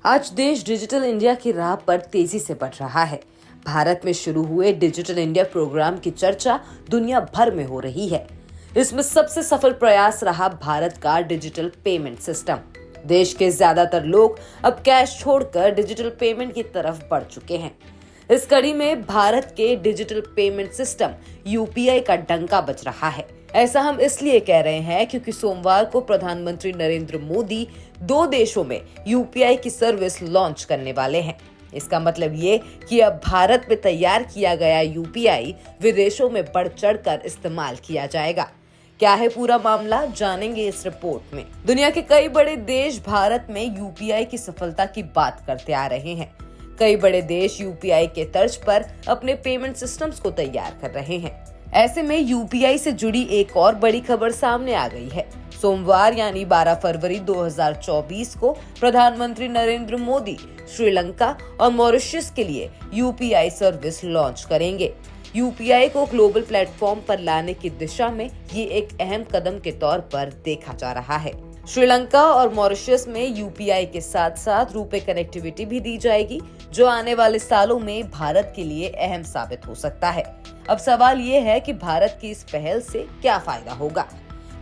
आज देश digital India की राह पर तेजी से बढ़ रहा है। भारत में शुरू हुए डिजिटल इंडिया प्रोग्राम की चर्चा दुनिया भर में हो रही है। इसमें सबसे सफल प्रयास रहा भारत का डिजिटल पेमेंट सिस्टम। देश के ज्यादातर लोग अब कैश छोड़कर डिजिटल पेमेंट की तरफ बढ़ चुके हैं। इस कड़ी में भारत के डिजिटल पेमेंट सिस्टम यूपीआई का डंका बज रहा है। ऐसा हम इसलिए कह रहे हैं क्योंकि सोमवार को प्रधानमंत्री नरेंद्र मोदी 2 देशों में यूपीआई की सर्विस लॉन्च करने वाले हैं। इसका मतलब ये कि अब भारत में तैयार किया गया यूपीआई विदेशों में बढ़ चढ़कर इस्तेमाल किया जाएगा। क्या है पूरा मामला, जानेंगे इस रिपोर्ट में। दुनिया के कई बड़े देश भारत में यूपीआई की सफलता की बात करते आ रहे हैं। कई बड़े देश यूपीआई के तर्ज पर अपने पेमेंट सिस्टम्स को तैयार कर रहे हैं। ऐसे में यूपीआई से जुड़ी एक और बड़ी खबर सामने आ गई है। सोमवार यानी 12 फरवरी 2024 को प्रधानमंत्री नरेंद्र मोदी श्रीलंका और मॉरिशस के लिए यूपीआई सर्विस लॉन्च करेंगे। यूपीआई को ग्लोबल प्लेटफॉर्म पर लाने की दिशा में ये एक अहम कदम के तौर पर देखा जा रहा है। श्रीलंका और मॉरिशस में यूपीआई के साथ साथ रुपे कनेक्टिविटी भी दी जाएगी, जो आने वाले सालों में भारत के लिए अहम साबित हो सकता है। अब सवाल ये है कि भारत की इस पहल से क्या फायदा होगा।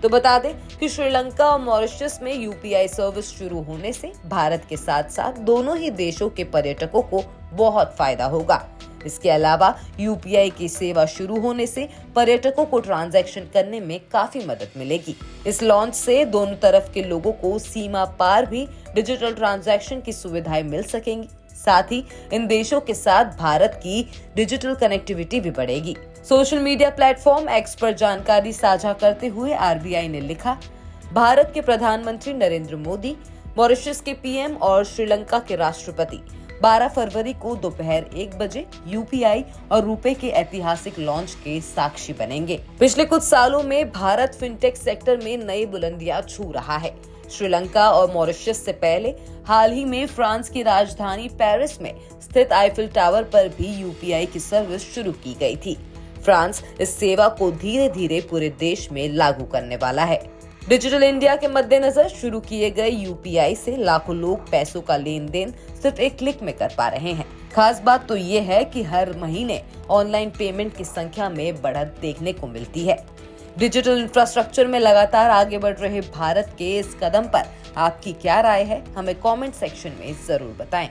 तो बता दें कि श्रीलंका और मॉरिशस में यूपीआई सर्विस शुरू होने से भारत के साथ साथ दोनों ही देशों के पर्यटकों को बहुत फायदा होगा। इसके अलावा यूपीआई की सेवा शुरू होने से पर्यटकों को ट्रांजैक्शन करने में काफी मदद मिलेगी। इस लॉन्च से दोनों तरफ के लोगों को सीमा पार भी डिजिटल ट्रांजैक्शन की सुविधाएं मिल सकेंगी। साथ ही इन देशों के साथ भारत की डिजिटल कनेक्टिविटी भी बढ़ेगी। सोशल मीडिया प्लेटफॉर्म एक्स पर जानकारी साझा करते हुए आरबीआई ने लिखा, भारत के प्रधानमंत्री नरेंद्र मोदी, मॉरिशस के पीएम और श्रीलंका के राष्ट्रपति 12 फरवरी को दोपहर 1 बजे यूपीआई और रुपे के ऐतिहासिक लॉन्च के साक्षी बनेंगे। पिछले कुछ सालों में भारत फिनटेक सेक्टर में नई बुलंदियां छू रहा है। श्रीलंका और मॉरिशस से पहले हाल ही में फ्रांस की राजधानी पेरिस में स्थित आईफिल टावर पर भी यूपीआई की सर्विस शुरू की गई थी। फ्रांस इस सेवा को धीरे धीरे पूरे देश में लागू करने वाला है। डिजिटल इंडिया के मद्देनजर शुरू किए गए यूपीआई से लाखों लोग पैसों का लेन देन सिर्फ एक क्लिक में कर पा रहे हैं। खास बात तो ये है कि हर महीने ऑनलाइन पेमेंट की संख्या में बढ़त देखने को मिलती है। डिजिटल इंफ्रास्ट्रक्चर में लगातार आगे बढ़ रहे भारत के इस कदम पर आपकी क्या राय है, हमें कमेंट सेक्शन में जरूर बताएं।